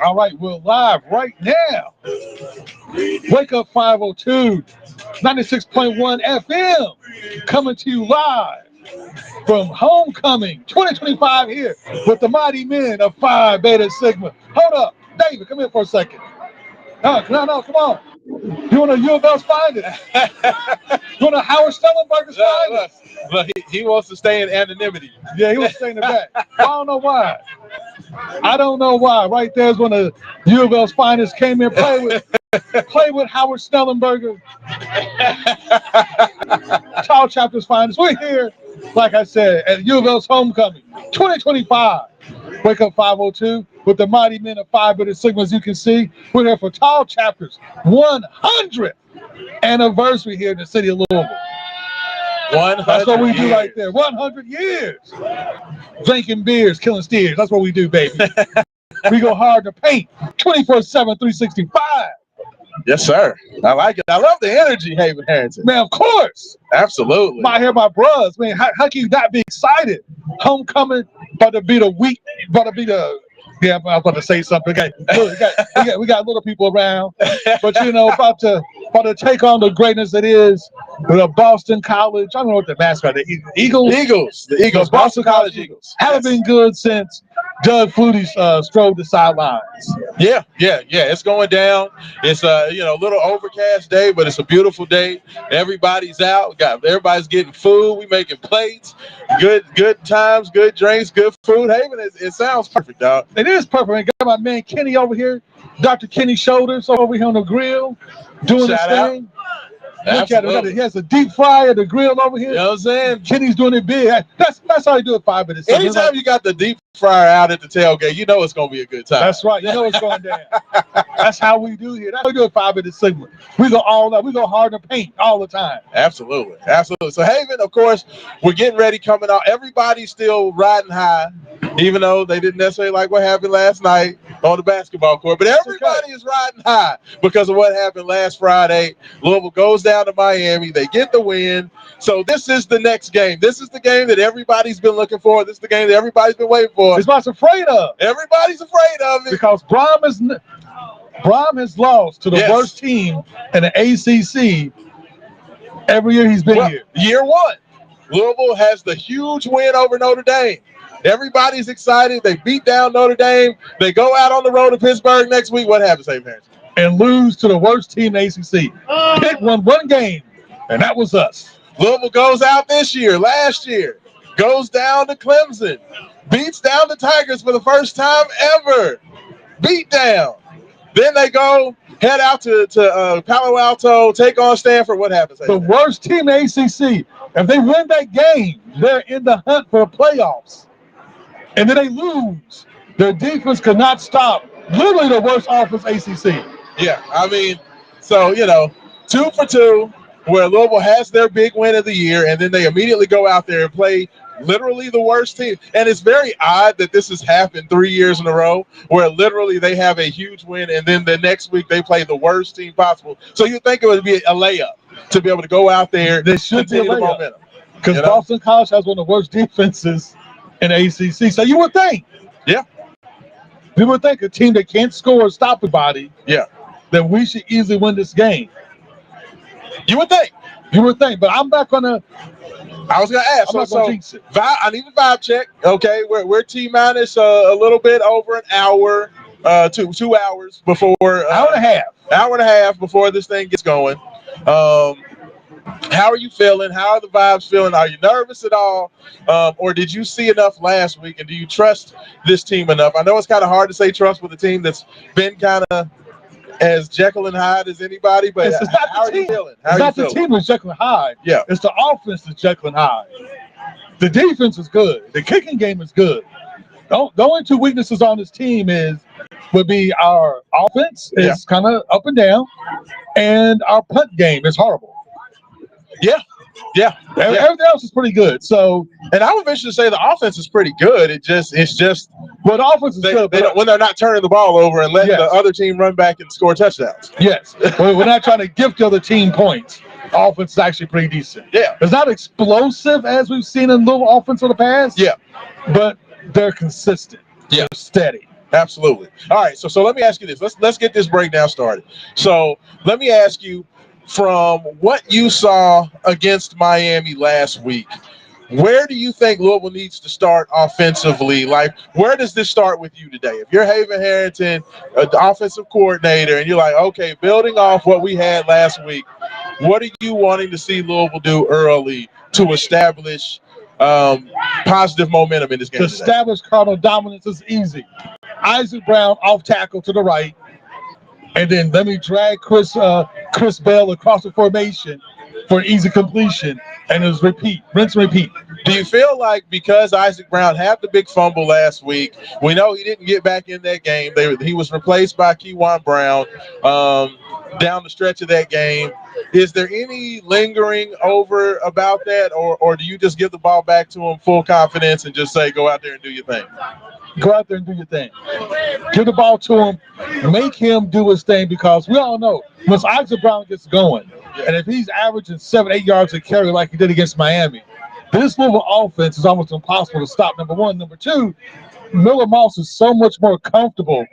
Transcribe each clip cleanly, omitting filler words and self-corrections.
All right, we're live right now. Wake Up 502, 96.1 FM, coming to you live from Homecoming 2025 here with the mighty men of Phi Beta Sigma. Hold up, David, come here for a second. No, come on. You want to U of L's find it? You want to Howard Stellenberger's find it? Look, he wants to stay in anonymity. Yeah, he wants to stay in the back. I don't know why. Right there's when the U of L's finest came in, play with Howard Snellenberger. Child Chapter's finest. We're here, like I said, at U of L's Homecoming 2025. Wake Up 502 with the mighty men of Phi Beta Sigma. As you can see, we're here for Child Chapter's 100th anniversary here in the city of Louisville. 100 That's what we years. do right there. 100 years. Drinking beers, killing steers. That's what we do, baby. We go hard to paint 24/7, 365. Yes, sir. I like it. I love the energy, Haven Harrington. Man, of course. Absolutely. My hair, my bros. Man, how can you not be excited? Homecoming, about to be the week, yeah, I was about to say something. Okay, we got little people around, but about to take on the greatness that is the Boston College. I don't know what the mascot is. The Eagles. Boston College Eagles. Haven't been good since Doug Flutie strode the sidelines. Yeah. It's going down. It's a little overcast day, but it's a beautiful day. Everybody's out. Everybody's getting food. We making plates. Good times, good drinks, good food. Haven, it sounds perfect, dog. It is perfect. I got my man Kenny over here, Dr. Kenny Shoulders over here on the grill, doing Shout his out. thing. Look at Absolutely. it. He has a deep fryer, the grill over here. You know what I'm saying? Kenny's doing it big. That's how you do it 5 minutes. Anytime you got the deep fryer out at the tailgate, you know it's going to be a good time. That's right. You know it's going down. That's how we do here. That's how we do it 5 minutes Sigma. We go all out. We go hard to paint all the time. Absolutely. So Haven, of course, we're getting ready coming out. Everybody's still riding high, even though they didn't necessarily like what happened last night on the basketball court. But everybody is riding high because of what happened last Friday. Louisville goes down to Miami. They get the win. So this is the next game. This is the game that everybody's been looking for. This is the game that everybody's been waiting for. It's what's afraid of. Everybody's afraid of it. Because Brom has lost to the worst team in the ACC every year he's been here. Year one. Louisville has the huge win over Notre Dame. Everybody's excited. They beat down Notre Dame. They go out on the road to Pittsburgh next week. What happens, Haven Harrington? And lose to the worst team in the ACC. Pitt won one game, and that was us. Louisville goes out last year, goes down to Clemson, beats down the Tigers for the first time ever. Beat down. Then they head out to Palo Alto, take on Stanford. What happens? The worst team in the ACC. If they win that game, they're in the hunt for the playoffs. And then they lose. Their defense could not stop literally the worst offense ACC. Yeah, I mean, so, 2 for 2, where Louisville has their big win of the year, and then they immediately go out there and play literally the worst team. And it's very odd that this has happened 3 years in a row, where literally they have a huge win, and then the next week they play the worst team possible. So you think it would be a layup to be able to go out there. They should be a the layup. momentum. Because Boston College has one of the worst defenses in the ACC. So you would think. Yeah. You would think a team that can't score or stop anybody. Yeah. That we should easily win this game. You would think. But I'm not gonna. I was gonna ask. I'm not gonna jinx it. I need a vibe check. Okay, we're T minus a little bit over an hour, 2 hours before. Hour and a half before this thing gets going. How are you feeling? How are the vibes feeling? Are you nervous at all? Or did you see enough last week? And do you trust this team enough? I know it's kind of hard to say trust with a team that's been kind of as Jekyll and Hyde as anybody, but how are you feeling? It's not the team that's Jekyll and Hyde. Yeah. It's the offense that's Jekyll and Hyde. The defense is good. The kicking game is good. The only two weaknesses on this team would be our offense is kind of up and down, and our punt game is horrible. Yeah. Everything else is pretty good. So, and I would venture to say the offense is pretty good. It's just well, the offense is good. When they're not turning the ball over and letting the other team run back and score touchdowns. Yes, we're not trying to gift the other team points. offense is actually pretty decent. Yeah. It's not explosive as we've seen in little offense in the past. Yeah. But they're consistent. Yeah. They're steady. Absolutely. All right. So let me ask you this. Let's get this breakdown started. So let me ask you, from what you saw against Miami last week, where do you think Louisville needs to start offensively? Like, where does this start with you today? If you're Haven Harrington, the offensive coordinator, and you're like, okay, building off what we had last week, what are you wanting to see Louisville do early to establish positive momentum in this game To today? establish Cardinal dominance is easy. Isaac Brown off tackle to the right, and then let me drag Chris Bell across the formation for an easy completion, and just repeat, rinse and repeat. Do you feel like because Isaac Brown had the big fumble last week, we know he didn't get back in that game. He was replaced by Keywan Brown down the stretch of that game. Is there any lingering over about that, or do you just give the ball back to him full confidence and just say, go out there and do your thing? Go out there and do your thing. Give the ball to him. Make him do his thing, because we all know once Isaac Brown gets going, and if he's averaging 7-8 yards a carry like he did against Miami, this Louisville offense is almost impossible to stop, number one. Number two, Miller Moss is so much more comfortable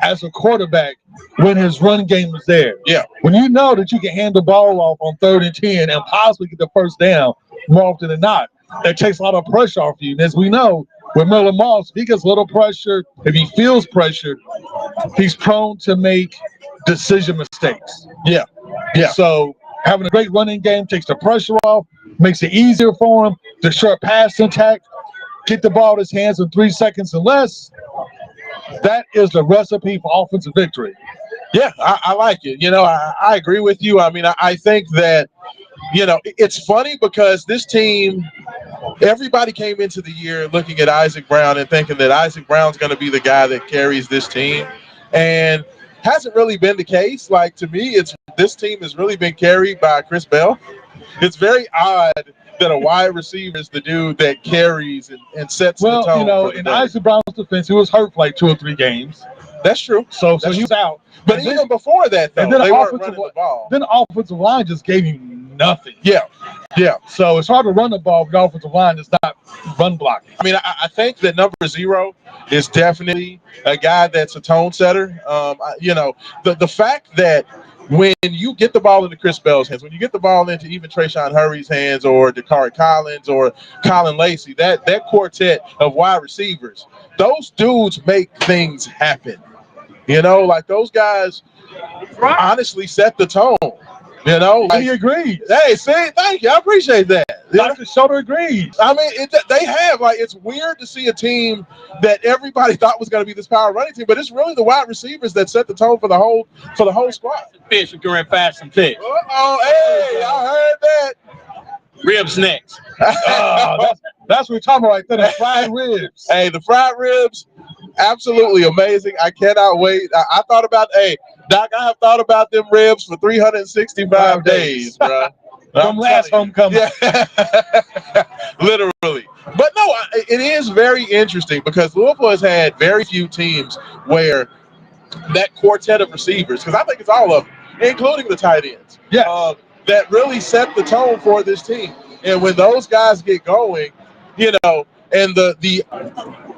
as a quarterback when his run game is there. Yeah. When you know that you can hand the ball off on 3rd and 10 and possibly get the first down more often than not, that takes a lot of pressure off you. And as we know, with Miller Moss, if he gets a little pressure, if he feels pressured, he's prone to make decision mistakes. Yeah. Yeah. So having a great running game takes the pressure off, makes it easier for him to short pass attack, get the ball in his hands in 3 seconds and less. That is the recipe for offensive victory. Yeah, I like it. You know, I agree with you. I mean, I think that, you know, it's funny because this team, everybody came into the year looking at Isaac Brown and thinking that Isaac Brown's going to be the guy that carries this team. And hasn't really been the case. Like, to me, this team has really been carried by Chris Bell. It's very odd that a wide receiver is the dude that carries and sets the tone. Well, you know, in Isaac Brown's defense, he was hurt for like 2 or 3 games. That's true. So he was out. But and even then, before that, though, and then they weren't running the ball. Then the offensive line just gave you nothing. Yeah, yeah. So it's hard to run the ball with the offensive line that's not run blocking. I mean, I think that number 0 is definitely a guy that's a tone setter. You know, the fact that when you get the ball into Chris Bell's hands, when you get the ball into even Trayshawn Hurry's hands or Dakari Collins or Colin Lacey, that quartet of wide receivers, those dudes make things happen. You know, like those guys honestly set the tone. You know, like, he agrees. Hey, see, thank you. I appreciate that. Dr. Schulter agrees. I mean, they have, like, it's weird to see a team that everybody thought was going to be this power running team, but it's really the wide receivers that set the tone for the whole squad. Fish are going fast and fish. Oh, hey, I heard that. Ribs next. That's what we're talking about right there, the fried ribs. Hey, the fried ribs, absolutely amazing. I cannot wait. I thought about, hey, Doc, I have thought about them ribs for 365 days, bro. From last homecoming. Yeah. Literally. But no, it is very interesting because Louisville has had very few teams where that quartet of receivers, because I think it's all of them, including the tight ends, that really set the tone for this team. And when those guys get going, you know, and the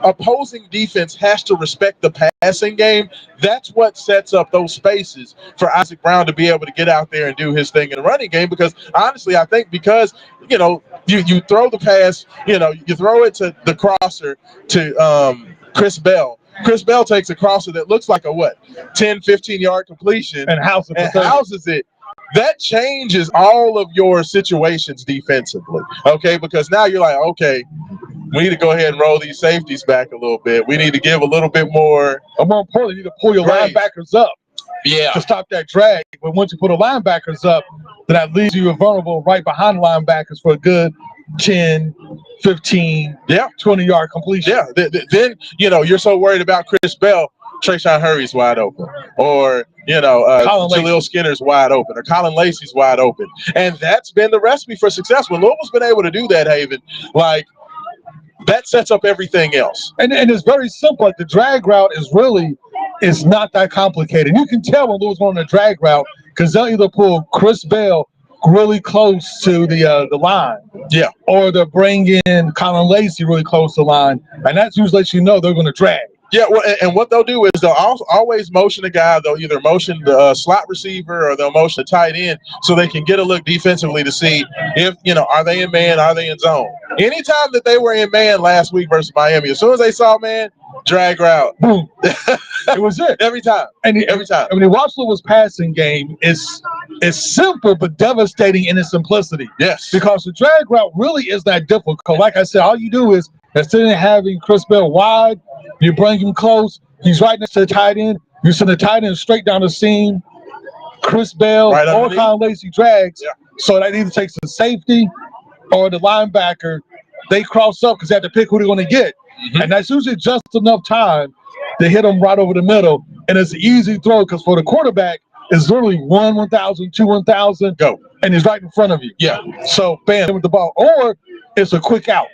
opposing defense has to respect the passing game, that's what sets up those spaces for Isaac Brown to be able to get out there and do his thing in the running game. Because honestly, I think because, you know, you throw the pass, you know, you throw it to the crosser to Chris Bell. Chris Bell takes a crosser that looks like a 10, 15-yard completion and houses it. That changes all of your situations defensively, okay? Because now you're like, okay, we need to go ahead and roll these safeties back a little bit. We need to give a little bit more. Or more importantly, you need to pull your linebackers up to stop that drag. But once you put the linebackers up, then that leaves you vulnerable right behind the linebackers for a good 10, 15, 20-yard completion. Yeah, then, you know, you're so worried about Chris Bell, Trayshawn Hurry's wide open. Or, you know, Jaleel Skinner's wide open, or Colin Lacey's wide open. And that's been the recipe for success. When Louisville's been able to do that, Haven, like, that sets up everything else. And it's very simple. Like, the drag route is not that complicated. You can tell when Louisville's going on a drag route because they'll either pull Chris Bell, really close to the line. Yeah. Or they're bringing Colin Lacey really close to the line, and that's usually lets you know they're going to drag. Yeah, well, and what they'll do is they'll always motion a guy. They'll either motion the slot receiver or they'll motion a tight end so they can get a look defensively to see if, are they in man, are they in zone. Anytime that they were in man last week versus Miami, as soon as they saw man, drag route. Boom. It was it. Every time. Every time. I mean, watch Louisville's passing game is simple but devastating in its simplicity. Yes. Because the drag route really is that difficult. Like I said, all you do is instead of having Chris Bell wide, you bring him close. He's right next to the tight end. You send the tight end straight down the seam. Chris Bell right or Colin Lacey drags. Yeah. So that either takes the safety or the linebacker. They cross up because they have to pick who they're going to get. Mm-hmm. And that's usually just enough time to hit them right over the middle. And it's an easy throw because for the quarterback, it's literally 1,000, 2, 1,000. Go. And he's right in front of you. Yeah. So, bam, with the ball. Or it's a quick out.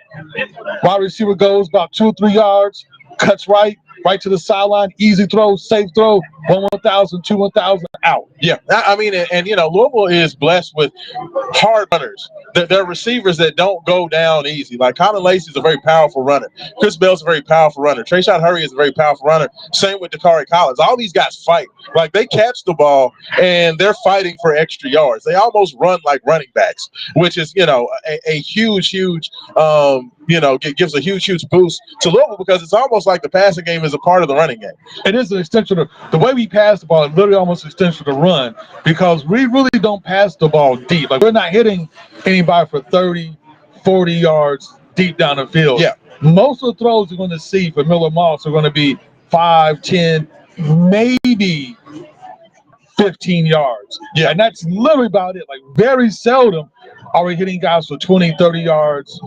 Wide receiver goes about 2 or 3 yards, cuts right to the sideline, easy throw, safe throw, 1,000, 2, 1,000, out. Yeah, I mean, and Louisville is blessed with hard runners. They're receivers that don't go down easy. Like Colin Lacey is a very powerful runner. Chris Bell's a very powerful runner. Trayshawn Hurry is a very powerful runner. Same with Dakari Collins. All these guys fight. Like they catch the ball and they're fighting for extra yards. They almost run like running backs, which is a huge gives a huge boost to Louisville because it's almost like the passing game is a part of the running game. It is an extension of the way we pass the ball. It's literally almost an extension of the run because we really don't pass the ball deep. Like we're not hitting anybody for 30, 40 yards deep down the field. Yeah. Most of the throws you're going to see for Miller Moss are going to be 5, 10, maybe 15 yards. Yeah. And that's literally about it. Like very seldom are we hitting guys for 20, 30 yards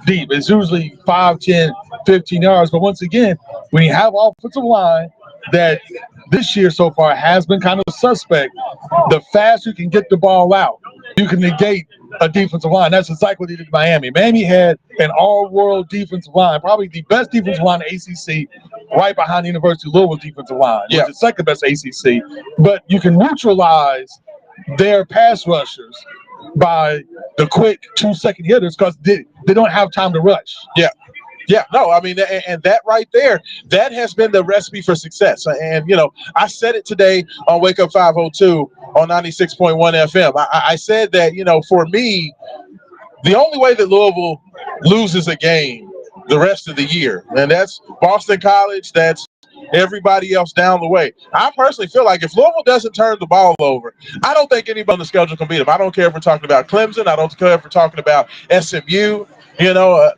deep. It's usually 5, 10, 15 yards. But once again, when you have offensive line that this year so far has been kind of suspect, the faster you can get the ball out, you can negate a defensive line. That's exactly what they did in Miami. Miami had an all-world defensive line, probably the best defensive line in ACC, right behind the University of Louisville defensive line, which is the second best ACC. But you can neutralize their pass rushers by the quick 2-second hitters because they don't have time to rush. Yeah. Yeah, no, I mean, and that right there, that has been the recipe for success. And, I said it today on Wake Up 502 on 96.1 FM. I said that, for me, the only way that Louisville loses a game the rest of the year, and that's Boston College, that's everybody else down the way. I personally feel like if Louisville doesn't turn the ball over, I don't think anybody on the schedule can beat them. I don't care if we're talking about Clemson. I don't care if we're talking about SMU.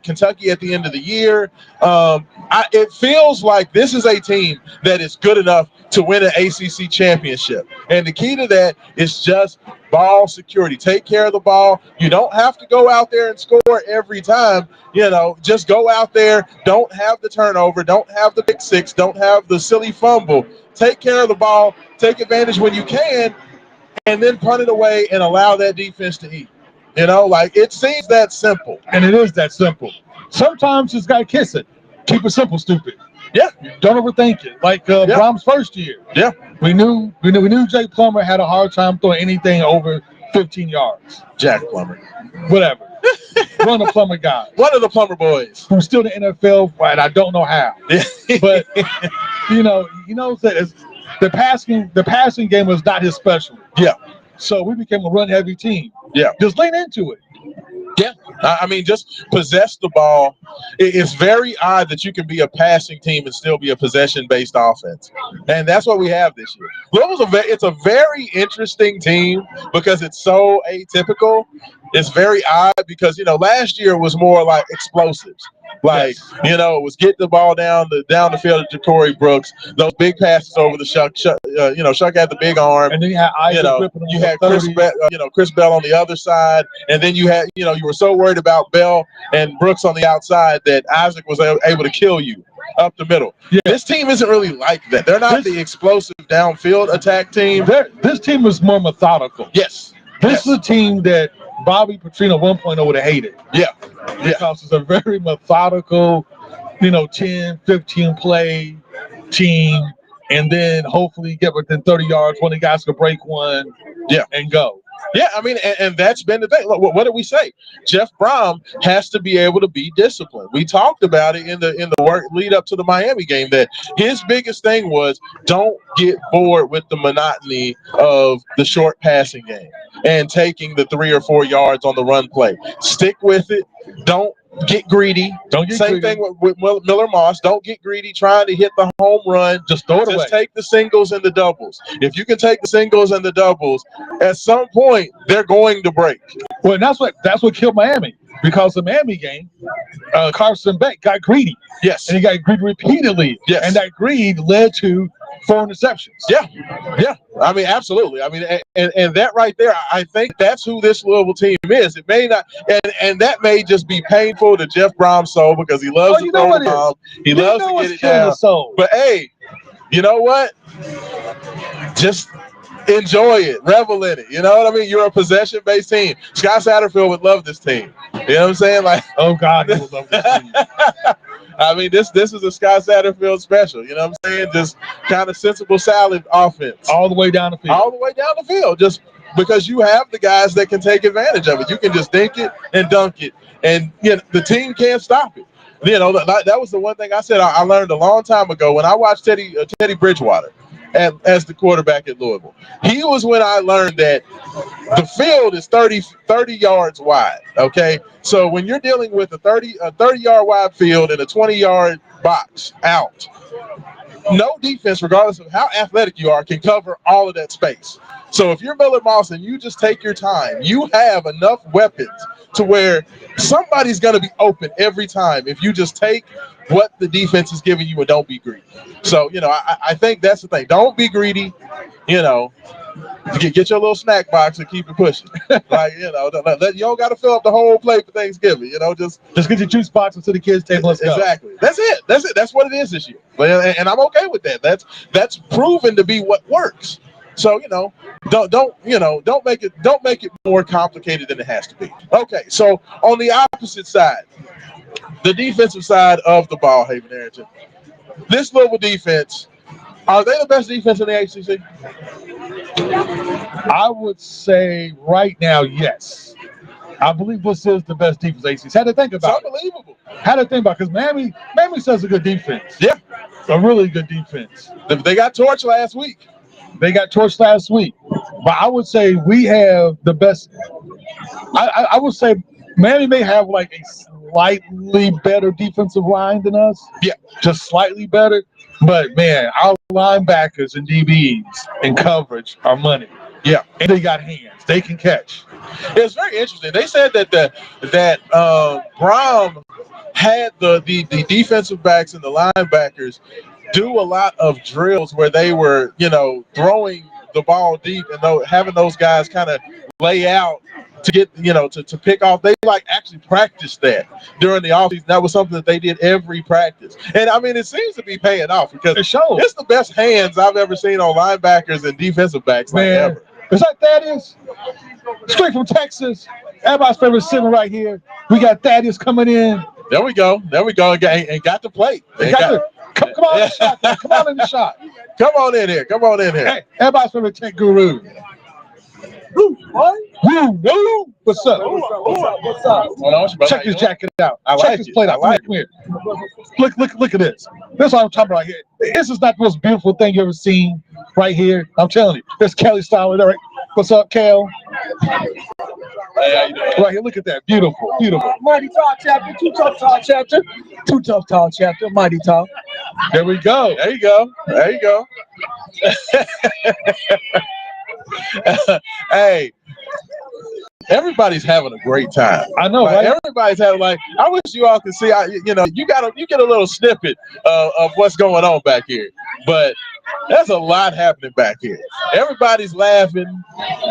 Kentucky at the end of the year. It feels like this is a team that is good enough to win an ACC championship. And the key to that is just ball security. Take care of the ball. You don't have to go out there and score every time. Just go out there. Don't have the turnover. Don't have the pick six. Don't have the silly fumble. Take care of the ball. Take advantage when you can. And then punt it away and allow that defense to eat. It seems that simple. And it is that simple. Sometimes you just got to kiss it. Keep it simple, stupid. Yeah. Don't overthink it. Like Brom's first year. Yeah. We knew Jake Plummer had a hard time throwing anything over 15 yards. Jack Plummer. Whatever. One of the Plummer guys. One of the Plummer boys. Who's still in the NFL, and I don't know how. But, the passing game was not his specialty. Yeah. So we became a run-heavy team. Yeah. Just lean into it. Yeah. I mean, just possess the ball. It's very odd that you can be a passing team and still be a possession-based offense. And that's what we have this year. Louisville's it's a very interesting team because it's so atypical. It's very odd because, last year was more like explosives. It was get the ball down the field to Corey Brooks. Those big passes over the Shuck. Shuck had the big arm. And then you had you had Chris Bell on the other side, and then you had you were so worried about Bell and Brooks on the outside that Isaac was able to kill you up the middle. Yeah. This team isn't really like that. They're not the explosive downfield attack team. This team is more methodical. Yes. This is a team that Bobby Petrino 1.0 would have hated. Yeah. Because it's a very methodical, 10, 15 play team, and then hopefully get within 30 yards when the guys can break one and go. Yeah, I mean, and that's been the thing. Look, what did we say? Jeff Brom has to be able to be disciplined. We talked about it in the work lead up to the Miami game that his biggest thing was don't get bored with the monotony of the short passing game and taking the 3 or 4 yards on the run play. Stick with it. Don't get greedy. Don't get Same greedy. thing with Miller Moss. Don't get greedy trying to hit the home run. Just throw it away. Just take the singles and the doubles. If you can take the singles and the doubles, at some point they're going to break. Well, and that's what killed Miami, because the Miami game, Carson Beck got greedy. Yes. And he got greedy repeatedly. Yes. And that greed led to 4 interceptions. Yeah. Yeah. I mean, absolutely. I mean, and that right there, I think that's who this Louisville team is. It may not, and that may just be painful to Jeff Brom's soul because he loves to throw the ball. He loves to get it down. But hey, you know what? Just enjoy it, revel in it. You know what I mean? You're a possession-based team. Scott Satterfield would love this team. You know what I'm saying? Like, oh God, he would love this team. I mean, this is a Scott Satterfield special. You know what I'm saying? Just kind of sensible salad offense. All the way down the field. All the way down the field. Just because you have the guys that can take advantage of it. You can just dink it and dunk it, and you know, the team can't stop it. You know, that was the one thing I said I learned a long time ago when I watched Teddy Bridgewater as the quarterback at Louisville. He was when I learned that the field is 30 yards wide, okay? So when you're dealing with a 30-yard wide field and a 20-yard box out, no defense, regardless of how athletic you are, can cover all of that space. So if you're Miller Moss and you just take your time, you have enough weapons to where somebody's going to be open every time if you just take what the defense is giving you and don't be greedy. So, you know, I think that's the thing. Don't be greedy, you know. Get your little snack box and keep it pushing. Like, you know, you don't got to fill up the whole plate for Thanksgiving. You know, just get your juice box into the kids' table. Let's go. Exactly. That's it. That's what it is this year. And I'm okay with that. That's proven to be what works. So, you know, don't make it more complicated than it has to be. Okay, so on the opposite side, the defensive side of the ball, Haven Arrington, this Louisville defense, are they the best defense in the ACC? I would say right now, yes. I believe this is the best defense ACC. Had to think about it. It's unbelievable. Had to think about it because Miami says a good defense. Yeah. A really good defense. They got torched last week. But I would say we have the best. I would say Miami may have like a slightly better defensive line than us. Yeah. Just slightly better. But, man, our linebackers and DBs and coverage are money. Yeah. And they got hands. They can catch. It's very interesting. They said that Brown had the defensive backs and the linebackers do a lot of drills where they were, you know, throwing the ball deep and having those guys kind of lay out to get, you know, to pick off. They actually practiced that during the offseason. That was something that they did every practice. And I mean, it seems to be paying off because it shows. It's the best hands I've ever seen on linebackers and defensive backs ever. Is that Thaddeus? Straight from Texas. Everybody's favorite sitting right here. We got Thaddeus coming in. There we go. And got the plate. Come on in the shot. Come on in the shot. Come on in here. Hey, everybody's favorite tech guru. What's up? Check this jacket out. Check this plate out. Come here. Look at this. That's what I'm talking about here. This is not the most beautiful thing you ever seen right here. I'm telling you. There's Kelly Style there. Right? What's up, Kel? Hey, how you doing? Right here, look at that. Beautiful. Mighty Tall chapter, Too Tough Tall chapter, Too Tough Tall chapter, Mighty Tall. There we go. There you go. Hey, everybody's having a great time. I know, right? Everybody's having I wish you all could see. You get a little snippet of what's going on back here, but there's a lot happening back here. Everybody's laughing,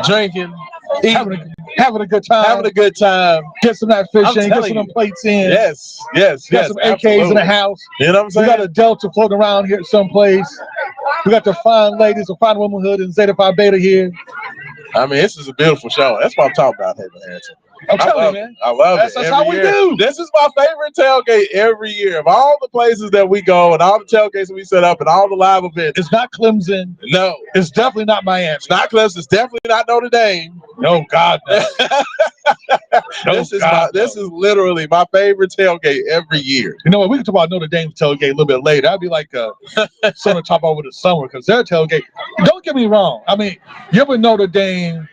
drinking, eating, having a good time. Get some of that fish in, get some of them plates in. Yes. Got some AKs in the house. You know what I'm saying? We got a Delta floating around here someplace. We got the fine ladies of fine womanhood and Zeta Phi Beta here. I mean, this is a beautiful show. That's what I'm talking about, Haven Harrison. I'm telling you, man. I love it. That's how we do. This is my favorite tailgate every year. Of all the places that we go and all the tailgates that we set up and all the live events. It's not Clemson. No. It's definitely not Miami. It's not Clemson. It's definitely not Notre Dame. No, God, no. This is literally my favorite tailgate every year. You know what? We can talk about Notre Dame's tailgate a little bit later. That'd be like something to talk about with the summer because their tailgate. Don't get me wrong. I mean, you ever Notre Dame?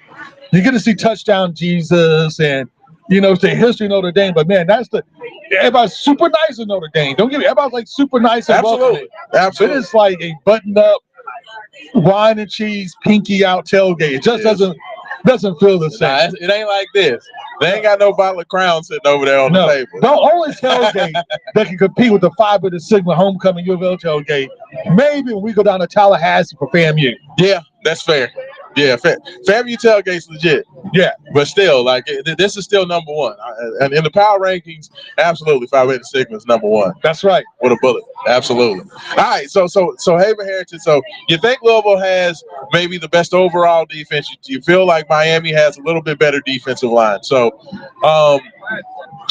You get to see touchdown Jesus and it's the history of Notre Dame. But man, everybody's super nice in Notre Dame. Don't get me. Everybody's like super nice and welcoming. Absolutely. But it's like a buttoned up wine and cheese pinky out tailgate. It just doesn't feel the same. Nah, it ain't like this. They ain't got no bottle of Crown sitting over there on the table. The only tailgate that can compete with the Phi Beta Sigma homecoming U of L tailgate, maybe when we go down to Tallahassee for FAMU. Yeah, that's fair. Yeah, FAMU tailgate's legit. Yeah, but still, like this is still number one. And in the power rankings, absolutely, Phi Beta Sigma is number one. That's right. With a bullet, absolutely. All right, so Haven Heritage. So you think Louisville has maybe the best overall defense? You feel like Miami has a little bit better defensive line. So,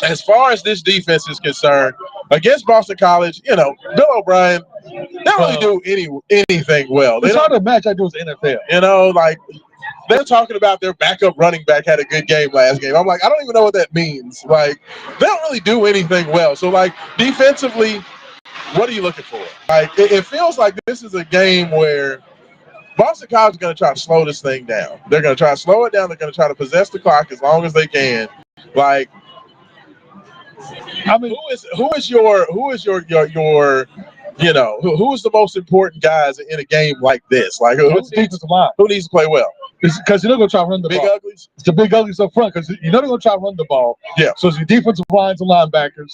as far as this defense is concerned, against Boston College, Bill O'Brien. They don't really do anything well. It's hard to match I do with the NFL. Like they're talking about their backup running back had a good game last game. I'm like, I don't even know what that means. Like, they don't really do anything well. So, like, defensively, what are you looking for? Like, it feels like this is a game where Boston College is going to try to slow this thing down. They're going to try to slow it down. They're going to try to possess the clock as long as they can. Like, I mean, who is your who is the most important guys in a game like this? Like, who needs to play well? Because you're not going to try to run the big ball. Uglies? It's the big uglies up front because you know they're going to try to run the ball. Yeah. So it's your defensive lines and linebackers.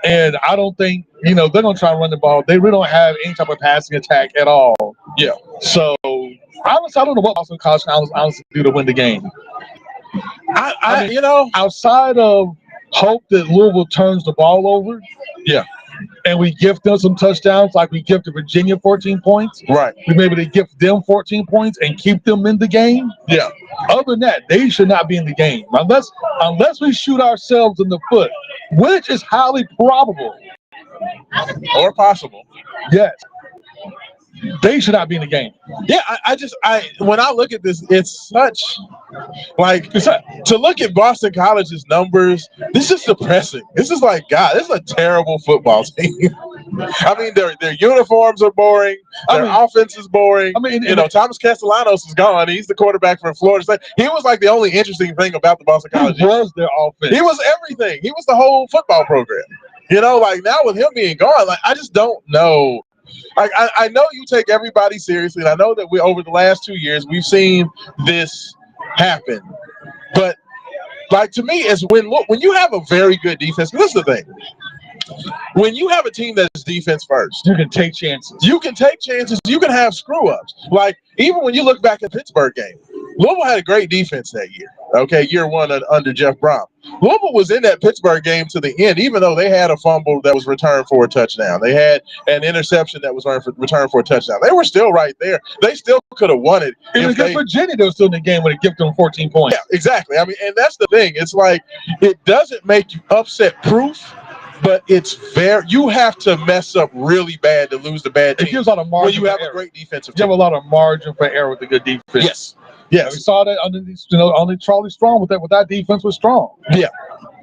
And I don't think, they're going to try to run the ball. They really don't have any type of passing attack at all. Yeah. So, honestly, I don't know what Boston College honestly do to win the game. I mean, outside of hope that Louisville turns the ball over. Yeah. And we gift them some touchdowns like we gifted Virginia 14 points. Right. We may be able to gift them 14 points and keep them in the game. Yeah. Other than that, they should not be in the game. Unless we shoot ourselves in the foot, which is highly probable. Or possible. Yes. They should not be in the game. Yeah, I when I look at this, it's such to look at Boston College's numbers. This is depressing. This is like, God, this is a terrible football team. I mean, their uniforms are boring. Their offense is boring. I mean, Thomas Castellanos is gone. He's the quarterback for Florida State. He was like the only interesting thing about the Boston College. He was their offense. He was everything. He was the whole football program. Like now with him being gone, like I just don't know. Like I know you take everybody seriously, and I know that over the last 2 years we've seen this happen. But like to me, is when you have a very good defense. This is the thing. When you have a team that's defense first, you can take chances. You can take chances. You can have screw ups. Like even when you look back at the Pittsburgh game, Louisville had a great defense that year. Okay, year one under Jeff Brom. Louisville was in that Pittsburgh game to the end, even though they had a fumble that was returned for a touchdown. They had an interception that was returned for a touchdown. They were still right there. They still could have won it. Even against Virginia, they were still in the game when it gave them 14 points. Yeah, exactly. I mean, and that's the thing. It's like it doesn't make you upset proof. But it's fair. You have to mess up really bad to lose the bad team. It gives a lot of margin. When you have a great defensive team. You have a lot of margin for error with a good defense. Yes. Yes. We saw that only Charlie Strong with that defense was strong. Yeah.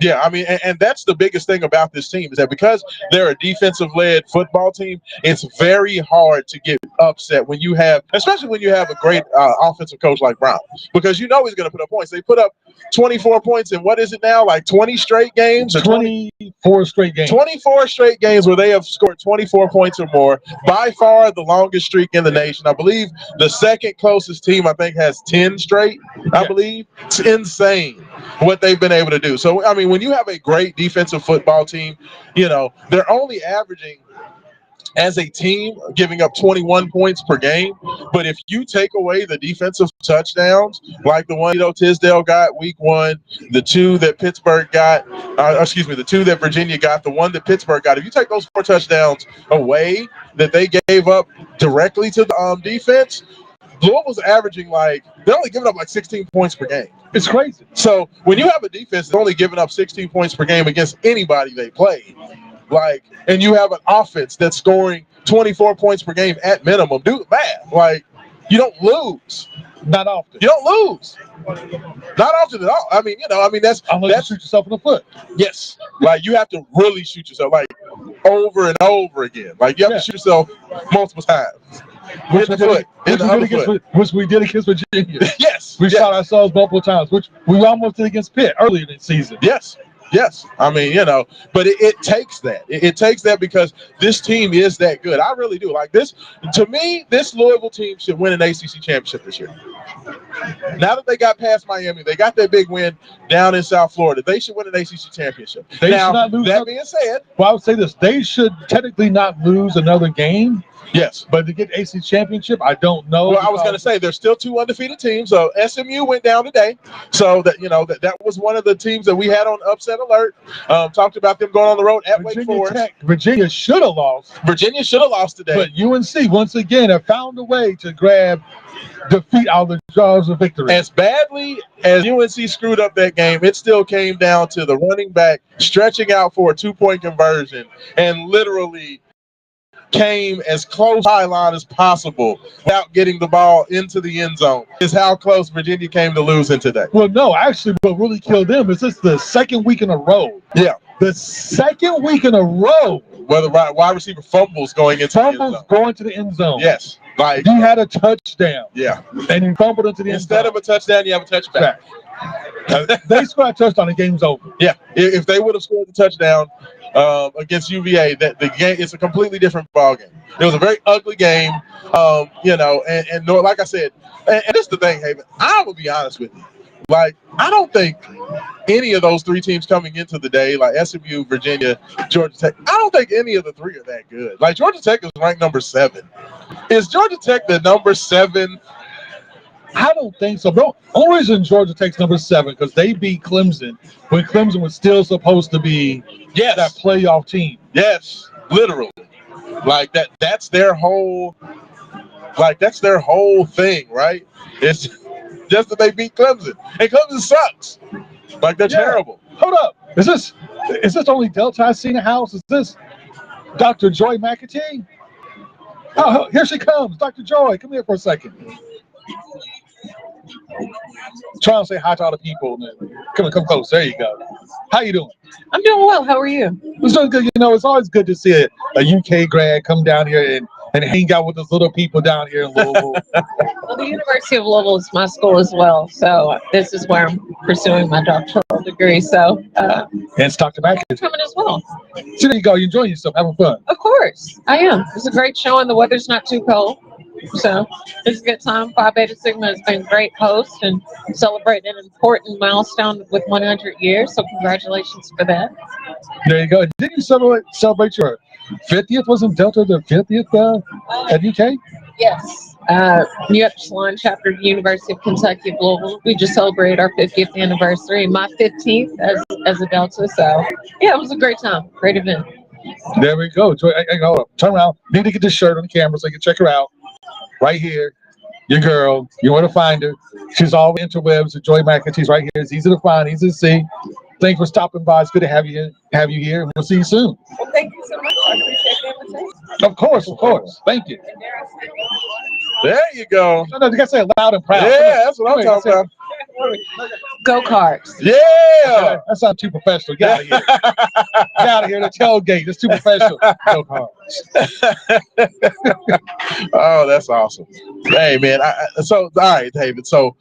Yeah, I mean, and that's the biggest thing about this team is that because they're a defensive-led football team, it's very hard to get upset especially when you have a great offensive coach like Brown, because he's going to put up points. They put up 24 points in what is it now, like 20 straight games? 24 straight games. 24 straight games where they have scored 24 points or more. By far the longest streak in the nation. I believe the second closest team, I think, has 10 straight, I believe. It's insane what they've been able to do. So, I mean, when you have a great defensive football team, they're only averaging as a team giving up 21 points per game. But if you take away the defensive touchdowns, like the one Tisdale got week one, the two that Pittsburgh got, the two that Virginia got, the one that Pittsburgh got, if you take those 4 touchdowns away that they gave up directly to the defense, Louisville's averaging they're only giving up 16 points per game. It's crazy. So when you have a defense that's only giving up 16 points per game against anybody they play, like, and you have an offense that's scoring 24 points per game at minimum, do the math. Like, you don't lose. Not often. You don't lose. Not often at all. I mean, that's Unless you shoot yourself in the foot. yes. Like, you have to really shoot yourself, like, over and over again. Like, you have to shoot yourself multiple times. Which we did against Virginia. Yes. We shot ourselves multiple times, which we almost did against Pitt earlier in the season. Yes. Yes. I mean, but it takes that. It takes that because this team is that good. I really do. Like this, to me, this Louisville team should win an ACC championship this year. Now that they got past Miami, they got that big win down in South Florida. They should win an ACC championship. They should not lose. That being said, well, I would say this: they should technically not lose another game. Yes, but to get ACC championship, I don't know. Well, I was going to say there's still 2 undefeated teams. So SMU went down today. So that was one of the teams that we had on upset alert. Talked about them going on the road at Wake Forest. Virginia should have lost. Virginia should have lost today. But UNC once again have found a way to grab defeat out of the jaws of victory. As badly as UNC screwed up that game, it still came down to the running back stretching out for a 2-point conversion and literally came as close to the line as possible without getting the ball into the end zone. Is how close Virginia came to losing today. Well, no, actually, what really killed them is this the second week in a row. Yeah. The second week in a row. Where the wide receiver fumbles going into the end zone. Going to the end zone. Yes. Like he had a touchdown. Yeah. And he fumbled into the end zone. Instead of a touchdown, you have a touchback. They scored a touchdown, the game's over. Yeah. If they would have scored the touchdown against UVA, that the game, it's a completely different ball game. It was a very ugly game, and like I said, and this is the thing, Haven, I will be honest with you. Like, I don't think any of those 3 teams coming into the day, like SMU, Virginia, Georgia Tech, I don't think any of the 3 are that good. Like, Georgia Tech is ranked number 7. Is Georgia Tech the number 7? I don't think so, bro. Only reason Georgia Tech's number 7 because they beat Clemson when Clemson was still supposed to be that playoff team. Yes, literally. Like that's their whole thing, right? It's just that they beat Clemson. And Clemson sucks. Like they're terrible. Hold up. Is this only Delta I see in the house? Is this Dr. Joy McAtee? Oh, here she comes. Dr. Joy, come here for a second. Trying to say hi to all the people. Come close. There you go. How you doing? I'm doing well. How are you? It's doing good. It's always good to see a UK grad come down here and hang out with those little people down here in Louisville. Well, the University of Louisville is my school as well. So this is where I'm pursuing my doctoral degree. So and it's Dr. McAtee coming as well. So there you go. You're enjoying yourself, having fun. Of course, I am. It's a great show and the weather's not too cold. So it's a good time. Phi Beta Sigma has been a great host and celebrating an important milestone with 100 years. So congratulations for that. There you go. Didn't you celebrate your 50th? Wasn't Delta the 50th at UK? Yes. New Epsilon chapter of the University of Kentucky of Louisville. We just celebrated our 50th anniversary, my 15th as a Delta. So yeah, it was a great time. Great event. There we go. Joy, turn around. Need to get this shirt on the camera so you can check her out. Right here, your girl. You know where to find her. She's all the interwebs. Joy McAtee's right here. It's easy to find, easy to see. Thanks for stopping by. It's good to have you here. We'll see you soon. Well, thank you so much. I appreciate the invitation. Of course. Thank you. There you go. No, you got to say it loud and proud. Yeah, that's what I'm talking about. Go-karts. Yeah. That sounds too professional. Get out of here. Get out of here. The tailgate. It's too professional. Go-karts. Oh, that's awesome. Hey, man. All right, David. So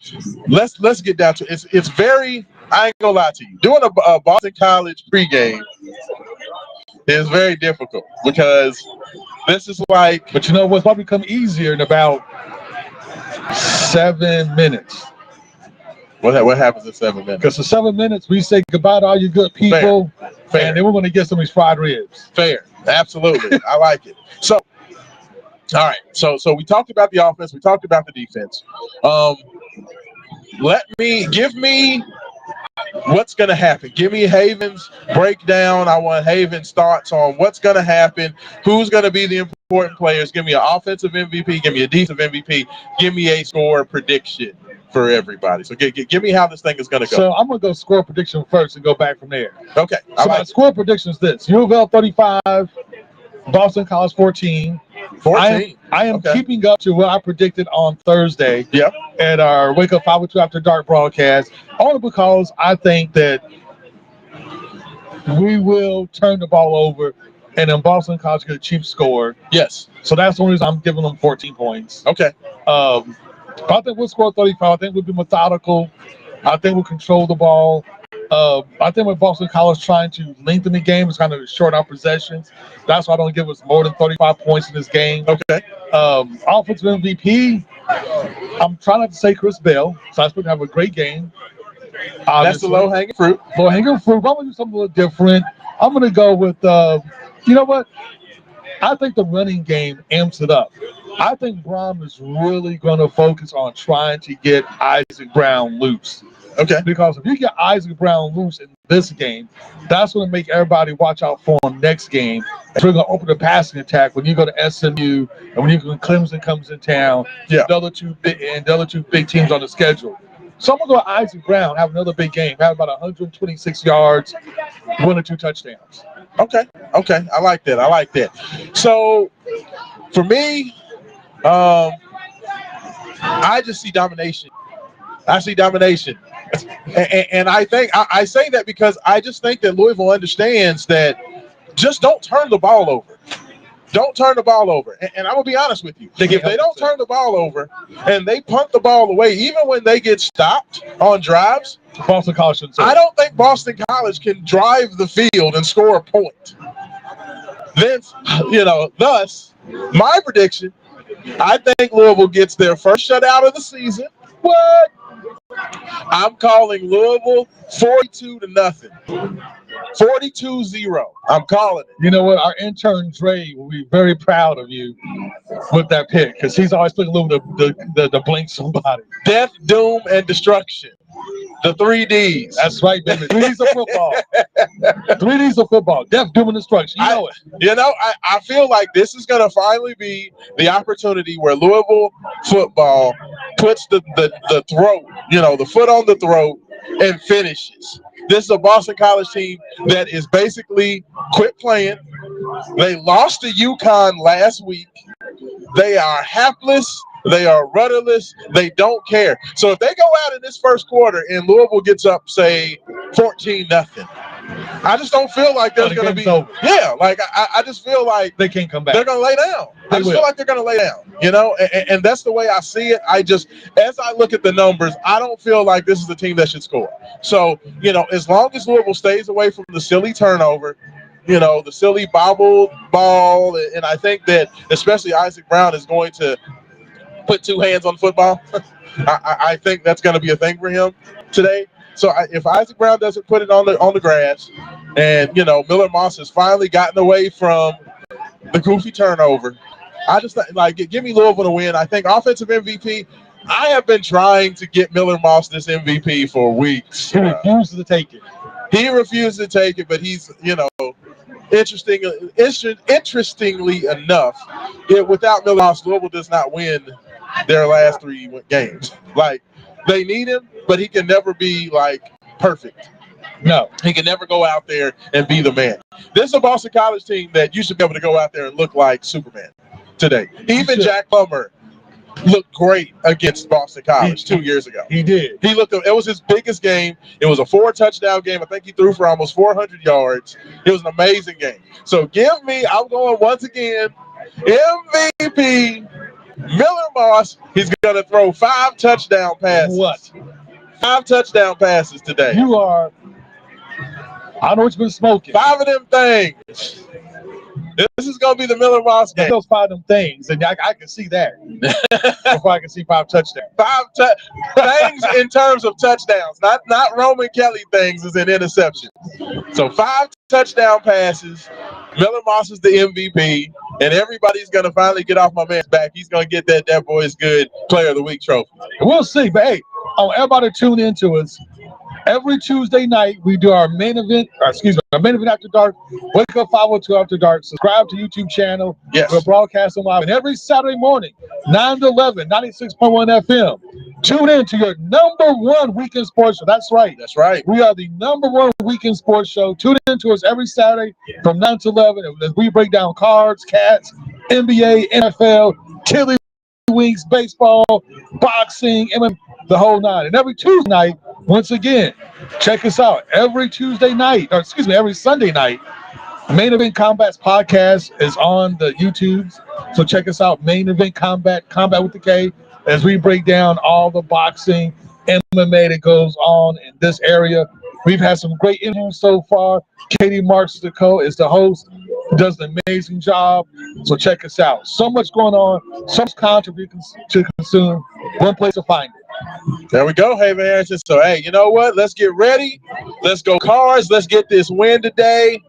let's get down to it. It's very, I ain't gonna lie to you. Doing a Boston College pregame is very difficult because this is like. But you know what's probably become easier in about 7 minutes. What happens in 7 minutes? Because for 7 minutes, we say goodbye to all you good people. Fair. And then we're going to get some of these fried ribs. Fair. Absolutely. I like it. So, all right. So we talked about the offense. We talked about the defense. Give me what's going to happen. Give me Haven's breakdown. I want Haven's thoughts on what's going to happen. Who's going to be the important players? Give me an offensive MVP. Give me a defensive MVP. Give me a score prediction for everybody. So give me how this thing is going to go. So I'm going to go score prediction first and go back from there. Okay. So my score prediction is this: U of L 35, Boston College 14. 14. I am keeping up to what I predicted on Thursday. Yep. At our Wake Up 502 After Dark broadcast, only because I think that we will turn the ball over and then Boston College get a cheap score. Yes. So that's the only reason I'm giving them 14 points. Okay. I think we'll score 35. I think we'll be methodical. I think we'll control the ball. I think with Boston College trying to lengthen the game, it's kind of short our possessions. That's why I don't give us more than 35 points in this game. Okay. Offensive MVP, I'm trying not to say Chris Bell, so I expect to have a great game. That's the low-hanging fruit. Low-hanging fruit. I'm going to do something a little different. I'm going to go with, you know what? I think the running game amps it up. I think Brown is really going to focus on trying to get Isaac Brown loose. Okay. Because if you get Isaac Brown loose in this game, that's going to make everybody watch out for him next game. It's really going to open the passing attack when you go to SMU and when Clemson comes in town. Yeah. The other two big teams on the schedule. So I'm going to go with Isaac Brown, have another big game, have about 126 yards, 1 or 2 touchdowns. Okay. I like that. So for me, I just see domination. And I think I say that because I just think that Louisville understands that just don't turn the ball over. Don't turn the ball over. And I'm going to be honest with you. If they don't turn the ball over and they punt the ball away, even when they get stopped on drives, Boston College I don't think Boston College can drive the field and score a point. Then, thus, my prediction, I think Louisville gets their first shutout of the season. What? I'm calling Louisville 42-0. 42-0. I'm calling it. You know what? Our intern Dre will be very proud of you with that pick because he's always putting a little the blink somebody. Death, doom, and destruction. The 3 Ds. That's right, baby. 3 Ds of football. 3 Ds of football. Death, doom, and destruction. You know it. I feel like this is going to finally be the opportunity where Louisville football puts the throat, the foot on the throat and finishes. This is a Boston College team that is basically quit playing. They lost to UConn last week. They are hapless. They are rudderless. They don't care. So if they go out in this first quarter and Louisville gets up, say, 14-0, I just don't feel like there's going to be over. Yeah, like I just feel like they can't come back. They're going to lay down. I just feel like they're going to lay down, and that's the way I see it. As I look at the numbers, I don't feel like this is a team that should score. So, as long as Louisville stays away from the silly turnover, the silly bobbled ball, and I think that especially Isaac Brown is going to put 2 hands on football. I think that's going to be a thing for him today. So if Isaac Brown doesn't put it on the grass, and Miller Moss has finally gotten away from the goofy turnover, I just give me Louisville to win. I think offensive MVP. I have been trying to get Miller Moss this MVP for weeks. He refuses to take it. He refuses to take it, but he's interestingly enough, without Miller Moss, Louisville does not win their last 3 games. They need him, but he can never be perfect. No, he can never go out there and be the man. This is a Boston College team that you should be able to go out there and look like Superman today. Even Jack Plummer looked great against Boston College 2 years ago. He did. It was his biggest game. It was a 4-touchdown game. I think he threw for almost 400 yards. It was an amazing game. So I'm going once again, MVP Miller Moss. He's going to throw 5 touchdown passes. What? 5 touchdown passes today. You are. I don't know what you've been smoking. 5 of them things. This is going to be the Miller Moss game. Those 5 of them things, and I can see that. Before I can see 5 touchdowns. 5 things in terms of touchdowns, not Roman Kelly things as in interceptions. So 5 touchdown passes. Miller Moss is the MVP, and everybody's going to finally get off my man's back. He's going to get that boy is good Player of the Week trophy. We'll see, but hey, everybody tune in to us every Tuesday night, we do our main event, our main event after dark. Wake up 502 after dark. Subscribe to YouTube channel. Yes. We're broadcasting live. And every Saturday morning, 9 to 11, 96.1 FM. Tune in to your #1 weekend sports show. That's right. That's right. We are the #1 weekend sports show. Tune in to us every Saturday from 9 to 11 as we break down cards, cats, NBA, NFL, Tiddlywinks, baseball, boxing, MMA, the whole nine. And every Tuesday night, once again, check us out. Every every Sunday night, Main Event Combat's podcast is on the YouTubes. So check us out, Main Event Combat with the K, as we break down all the boxing, MMA that goes on in this area. We've had some great interviews so far. Katie Marks is the host, does an amazing job. So check us out. So much going on, so much content to consume. One place to find it. There we go, hey man. So hey, you know what? Let's get ready. Let's go Cards. Let's get this win today.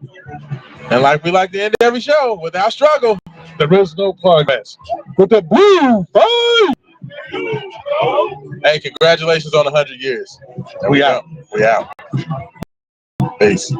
And like we like to end every show, without struggle, there is no progress. With the blue fight. Hey, congratulations on 100 years. There We out. We out. Peace.